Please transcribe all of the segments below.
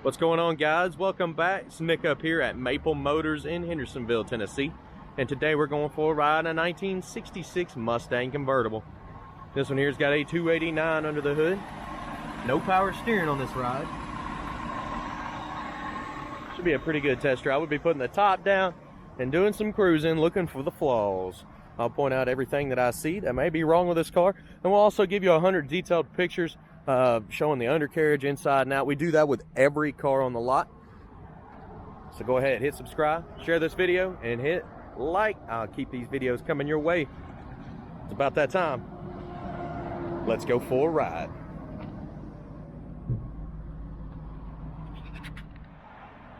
What's going on, guys? Welcome back. It's Nick up here at Maple Motors in Hendersonville, Tennessee. And today we're going for a ride in a 1966 Mustang convertible. This one here's got a 289 under the hood. No power steering on this ride. Should be a pretty good test drive. We'll be putting the top down and doing some cruising, looking for the flaws. I'll point out everything that I see that may be wrong with this car. And we'll also give you 100 detailed pictures showing the undercarriage inside and out. We do that with every car on the lot. So go ahead, hit subscribe, share this video, and hit like. I'll keep these videos coming your way. It's about that time. Let's go for a ride.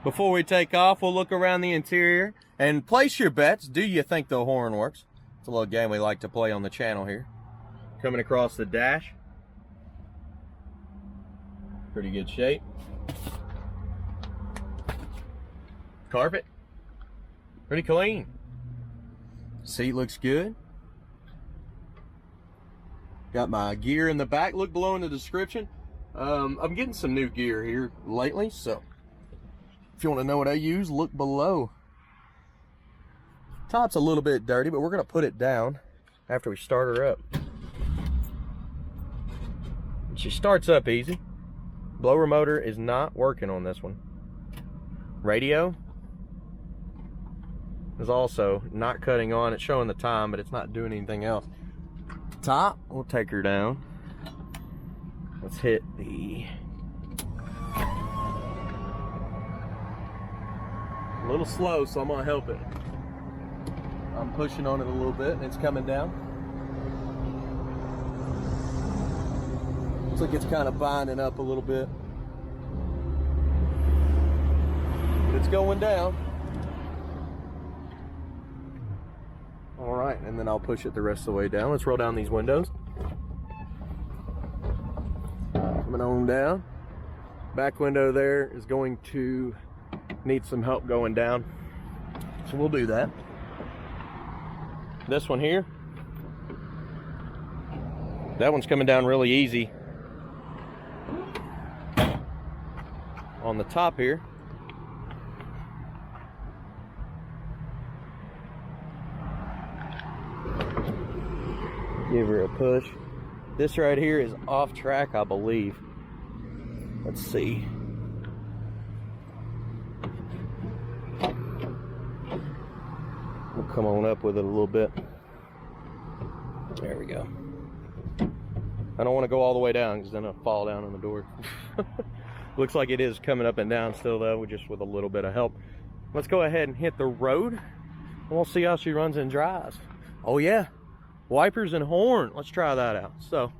Before we take off, we'll look around the interior and place your bets. Do you think the horn works? It's a little game we like to play on the channel here. Coming across the dash. Pretty good shape. Carpet. Pretty clean. Seat looks good. Got my gear in the back. Look below in the description. I'm getting some new gear here lately, so if you want to know what I use, look below. Top's a little bit dirty, but we're going to put it down after we start her up. She starts up easy. Blower motor is not working on this one. Radio is also not cutting on. It's showing the time, but it's not doing anything else. Top, we'll take her down. Let's hit the... A little slow, so I'm gonna help it. I'm pushing on it a little bit and it's coming down. Looks like it's kind of binding up a little bit. It's going down. All right, and then I'll push it the rest of the way down. Let's roll down these windows. Coming on down. Back window there is going to need some help going down, so we'll do that. This one here, that one's coming down really easy. On the top here, give her a push. This right here is off track, I believe. Let's see. We'll come on up with it a little bit. There we go. I don't want to go all the way down because then I'll fall down on the door. Looks like it is coming up and down still though, just with a little bit of help. Let's go ahead and hit the road and we'll see how she runs and drives. Oh yeah, wipers and horn. Let's try that out. So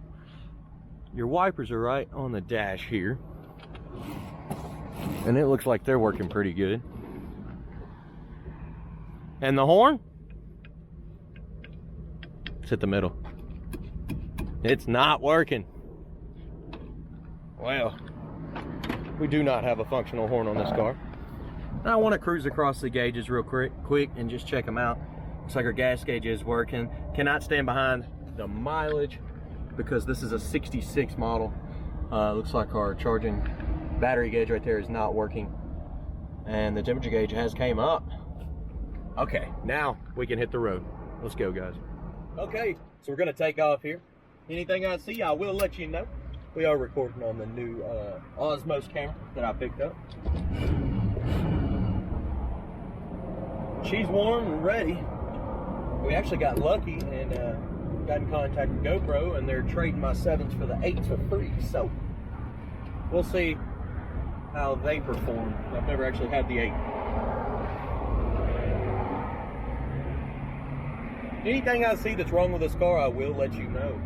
your wipers are right on the dash here, and it looks like they're working pretty good. And the horn, let's hit the middle. It's not working. Well, we do not have a functional horn on this car. Now I want to cruise across the gauges real quick and just check them out. Looks like our gas gauge is working. Cannot stand behind the mileage because this is a 66 model. Looks like our charging battery gauge right there is not working. And the temperature gauge has came up. Okay, now we can hit the road. Let's go, guys. Okay, so we're gonna take off here. Anything I see, I will let you know. We are recording on the new Osmos camera that I picked up. She's warm and ready. We actually got lucky and got in contact with GoPro, and they're trading my 7s for the 8s for free. So we'll see how they perform. I've never actually had the 8. Anything I see that's wrong with this car, I will let you know.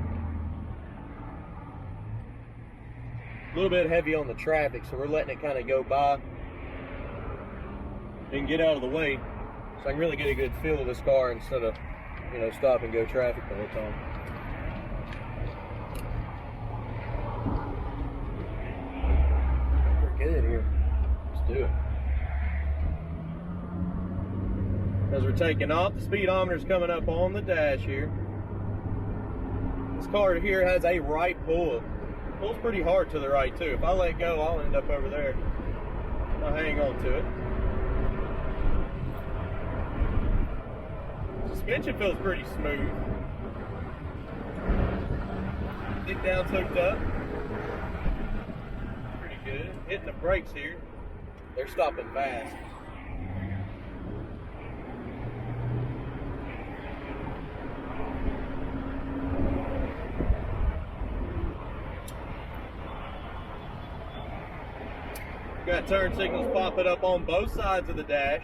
A little bit heavy on the traffic, so we're letting it kind of go by and get out of the way so I can really get a good feel of this car instead of, you know, stop and go traffic the whole time. We're good here. Let's do it. As we're taking off, the speedometer's coming up on the dash here. This car here has a right pull. Pulls pretty hard to the right too. If I let go, I'll end up over there. I'll hang on to it. Suspension feels pretty smooth. Kick down's hooked up. Pretty good. Hitting the brakes here. They're stopping fast. Got turn signals popping up on both sides of the dash.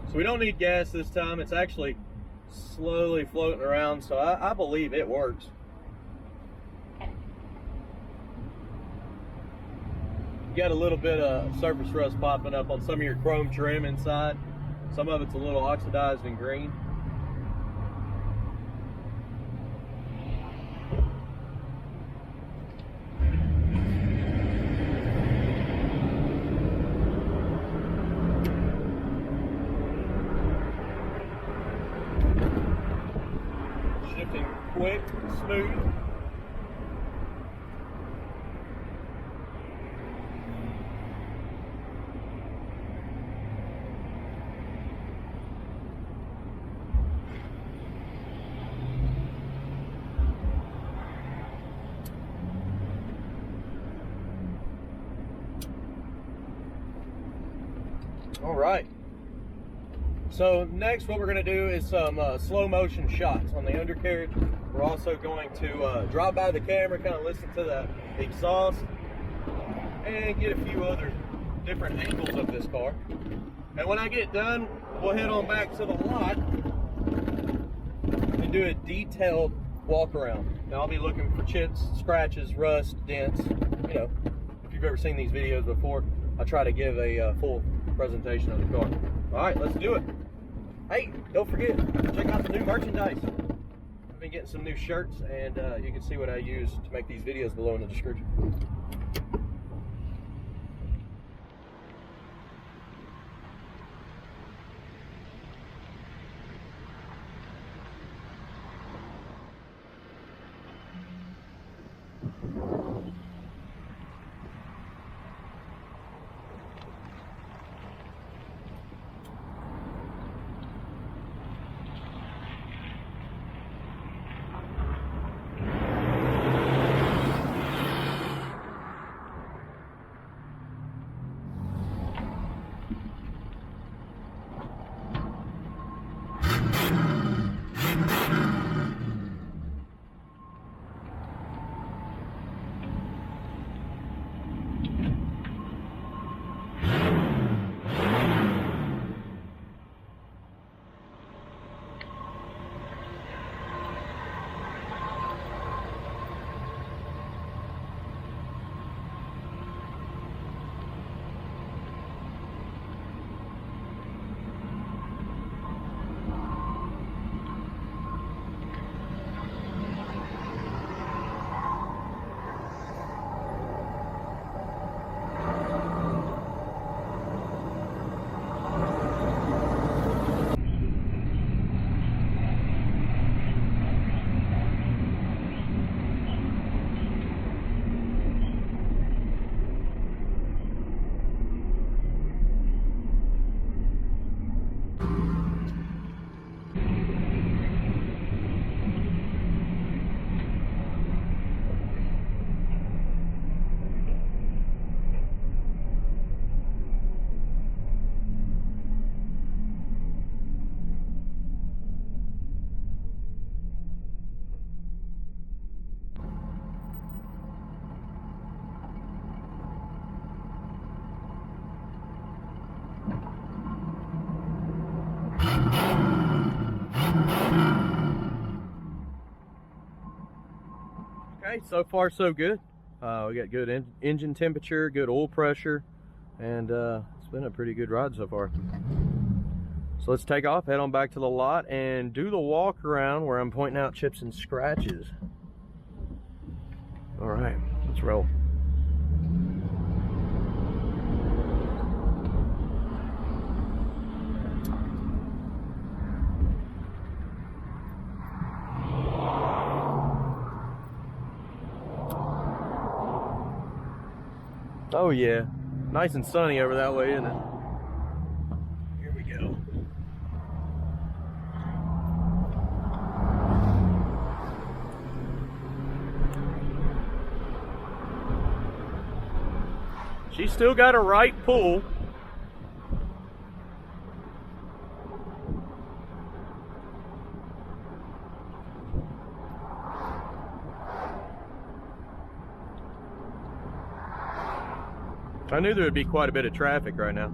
So we don't need gas this time. It's actually slowly floating around, so I believe it works. You got a little bit of surface rust popping up on some of your chrome trim inside. Some of it's a little oxidized and green. Shifting quick, smooth. All right, so next what we're going to do is some slow motion shots on the undercarriage. We're also going to drop by the camera, kind of listen to the exhaust and get a few other different angles of this car. And when I get done, we'll head on back to the lot and do a detailed walk around. Now I'll be looking for chips, scratches, rust, dents. You know, if you've ever seen these videos before, I try to give a full presentation of the car. All right, let's do it. Hey, don't forget, check out the new merchandise. I've been getting some new shirts, and you can see what I use to make these videos below in the description. Okay, so far so good. We got good engine temperature, good oil pressure, and it's been a pretty good ride so far. So let's take off, head on back to the lot, and do the walk around where I'm pointing out chips and scratches. All right, let's Let's roll. Oh yeah, nice and sunny over that way, isn't it? Here we go. She's still got a right pull. I knew there would be quite a bit of traffic right now.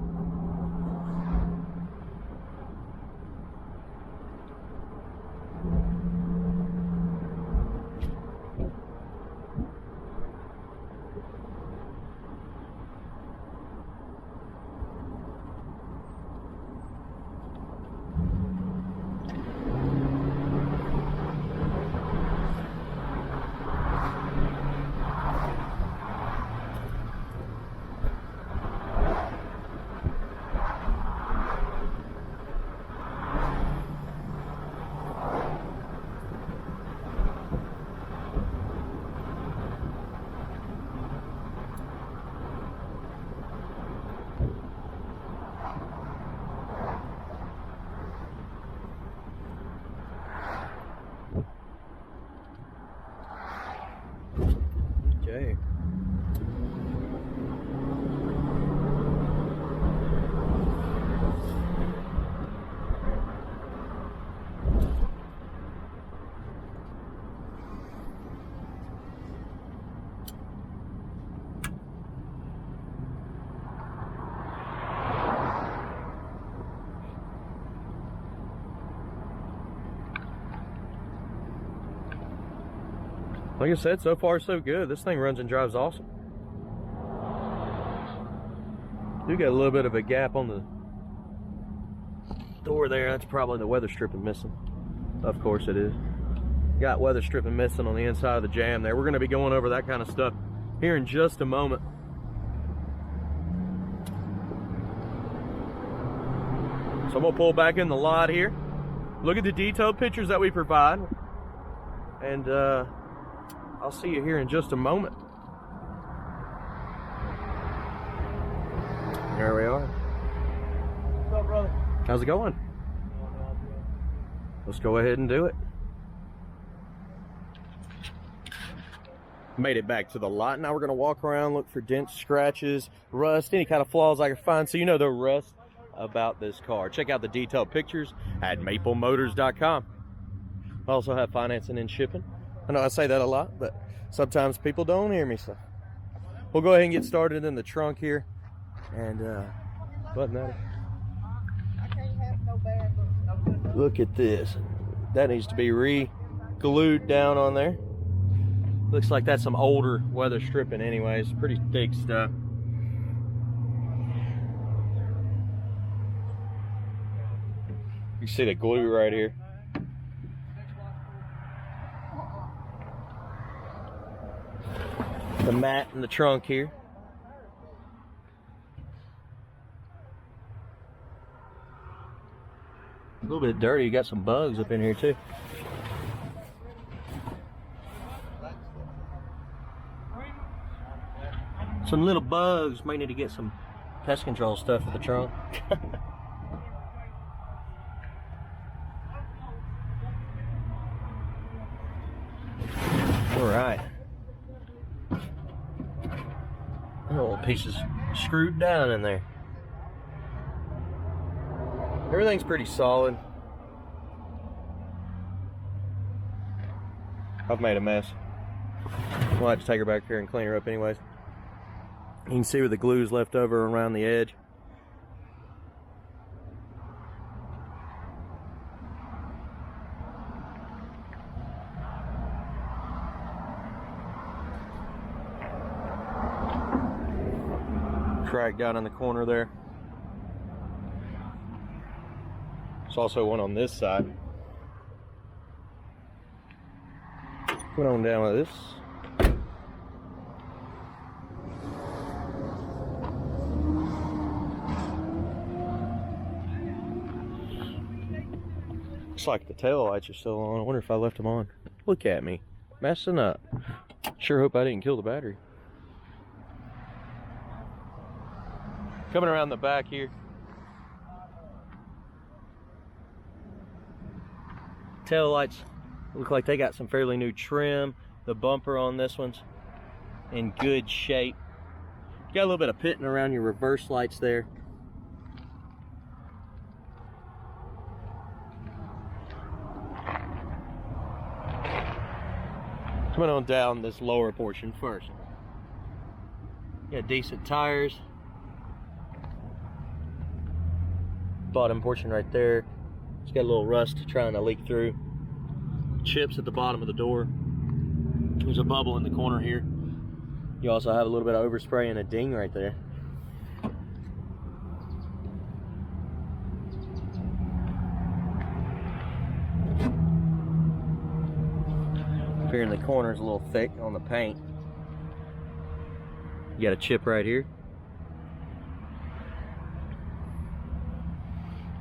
Okay. Like I said, so far so good. This thing runs and drives awesome. Do got a little bit of a gap on the door there. That's probably the weather stripping missing. Of course it is. Got weather stripping missing on the inside of the jam there. We're going to be going over that kind of stuff here in just a moment. So I'm going to pull back in the lot here. Look at the detailed pictures that we provide. And I'll see you here in just a moment. There we are. What's up, brother? How's it going? Let's go ahead and do it. Made it back to the lot. Now we're going to walk around, look for dents, scratches, rust, any kind of flaws I can find, so you know the rust about this car. Check out the detailed pictures at maplemotors.com. I also have financing and shipping. I know I say that a lot, but sometimes people don't hear me, so we'll go ahead and get started in the trunk here. And look at this. That needs to be re-glued down on there. Looks like that's some older weather stripping anyways. Pretty thick stuff. You see the glue right here. The mat in the trunk here. A little bit dirty. You got some bugs up in here too. Some little bugs. Might need to get some pest control stuff for the trunk. All right. Little pieces screwed down in there. Everything's pretty solid. I've made a mess. We'll have to take her back here and clean her up anyways. You can see where the glue's left over around the edge. Crack down in the corner there. There's also one on this side. Put on down with this. Looks like the tail lights are still on. I wonder if I left them on. Look at me, messing up. Sure hope I didn't kill the battery. Coming around the back here. Tail lights look like they got some fairly new trim. The bumper on this one's in good shape. Got a little bit of pitting around your reverse lights there. Coming on down this lower portion first. Got decent tires. Bottom portion right there. It's got a little rust trying to leak through. Chips at the bottom of the door. There's a bubble in the corner here. You also have a little bit of overspray and a ding right there. Up here in the corner is a little thick on the paint. You got a chip right here.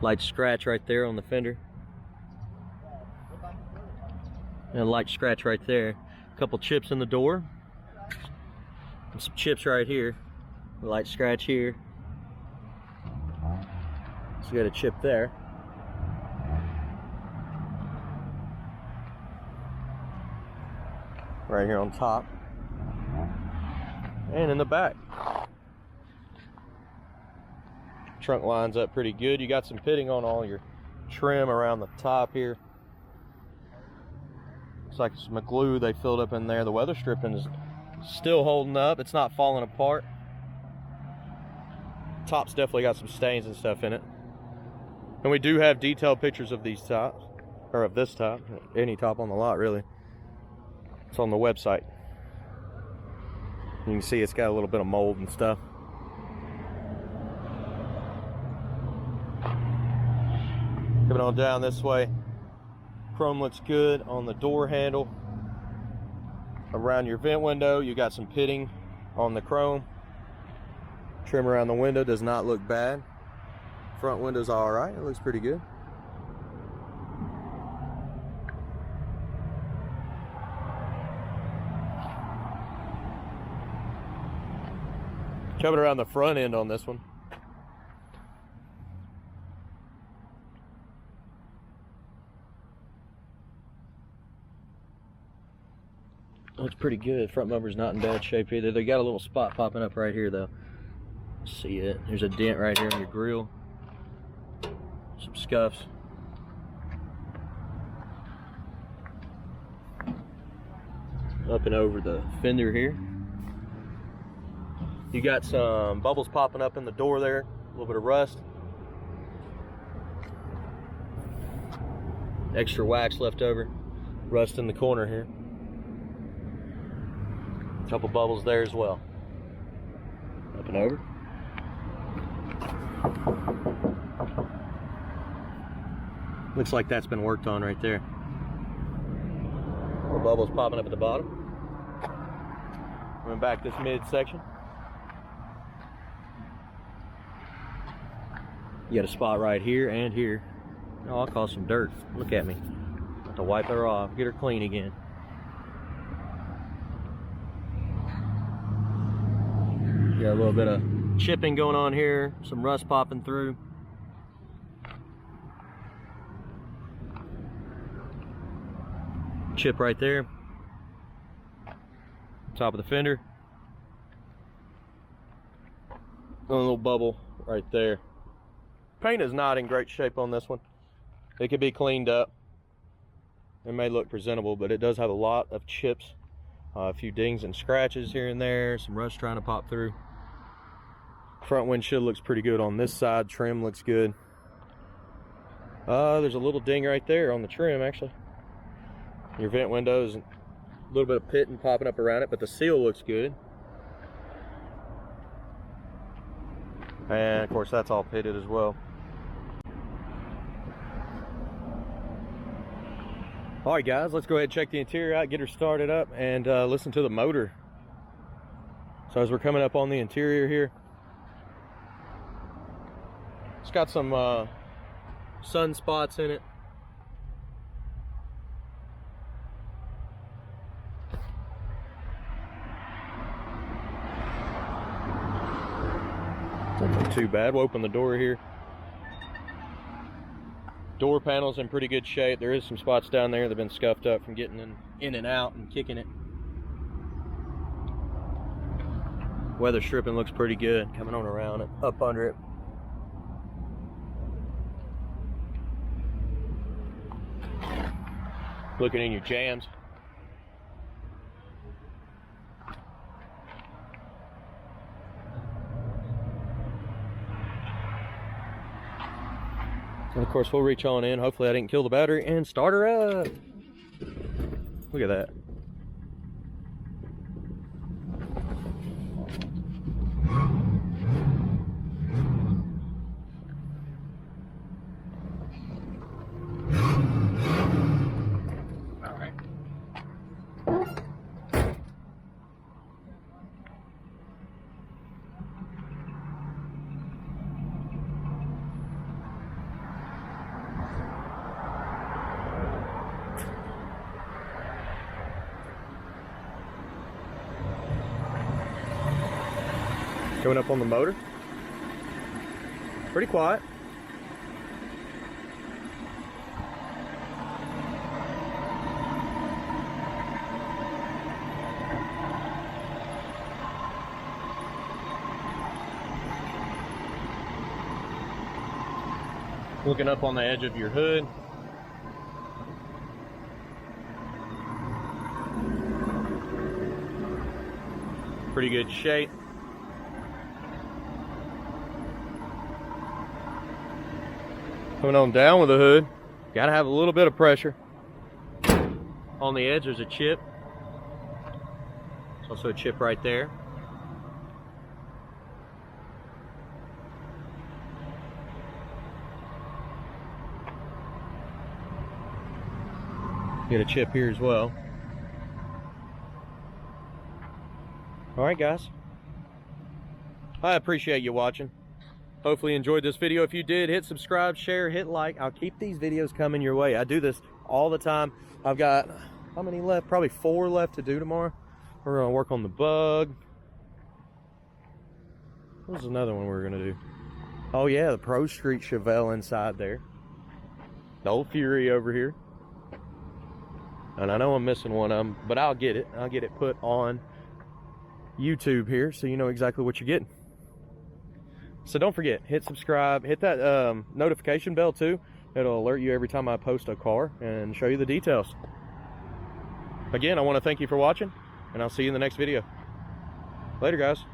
Light scratch right there on the fender. And a light scratch right there. A couple chips in the door. And some chips right here. A light scratch here. So you got a chip there. Right here on top. And in the back. Trunk lines up pretty good. You got some pitting on all your trim around the top here. Looks like some glue they filled up in there. The weather stripping is still holding up. It's not falling apart. Top's definitely got some stains and stuff in it. And we do have detailed pictures of these tops, or of this top, any top on the lot really. It's on the website. You can see it's got a little bit of mold and stuff. Coming on down this way, chrome looks good on the door handle. Around your vent window, you got some pitting on the chrome. Trim around the window does not look bad. Front window's all right, it looks pretty good. Coming around the front end on this one. Looks pretty good. Front bumper's not in bad shape either. They got a little spot popping up right here though. See it? There's a dent right here on your grill. Some scuffs. Up and over the fender here. You got some bubbles popping up in the door there. A little bit of rust. Extra wax left over. Rust in the corner here. A couple bubbles there as well. Up and over. Looks like that's been worked on right there. More bubbles popping up at the bottom. Coming back this midsection. You got a spot right here and here. Oh, I'll call some dirt. Look at me. Have to wipe her off, get her clean again. Got a little bit of chipping going on here, some rust popping through. Chip right there. Top of the fender. And a little bubble right there. Paint is not in great shape on this one. It could be cleaned up. It may look presentable, but it does have a lot of chips. A few dings and scratches here and there. Some rust trying to pop through. Front windshield looks pretty good on this side. Trim looks good. There's a little ding right there on the trim actually. Your vent windows, a little bit of pitting popping up around it, but the seal looks good. And of course that's all pitted as well. All right guys, let's go ahead and check the interior out, get her started up, and listen to the motor. So as we're coming up on the interior here, it's got some sun spots in it. Nothing too bad. We'll open the door here. Door panel's in pretty good shape. There is some spots down there that have been scuffed up from getting in and out and kicking it. Weather stripping looks pretty good. Coming on around it, up under it. Looking in your jams. And of course we'll reach on in. Hopefully I didn't kill the battery and start her up. Look at that. Coming up on the motor. Pretty quiet. Looking up on the edge of your hood. Pretty good shape. Coming on down with the hood, gotta have a little bit of pressure. On the edge there's a chip. There's also a chip right there. Get a chip here as well. Alright guys, I appreciate you watching. Hopefully you enjoyed this video. If you did, hit subscribe, share, hit like. I'll keep these videos coming your way. I do this all the time. I've got, how many left? Probably 4 left to do tomorrow. We're gonna work on the bug. What was another one we're gonna do? Oh yeah, the Pro Street Chevelle inside there. The old Fury over here. And I know I'm missing one of them, but I'll get it. I'll get it put on YouTube here so you know exactly what you're getting. So don't forget, hit subscribe, hit that notification bell too. It'll alert you every time I post a car and show you the details. Again, I want to thank you for watching, and I'll see you in the next video. Later, guys.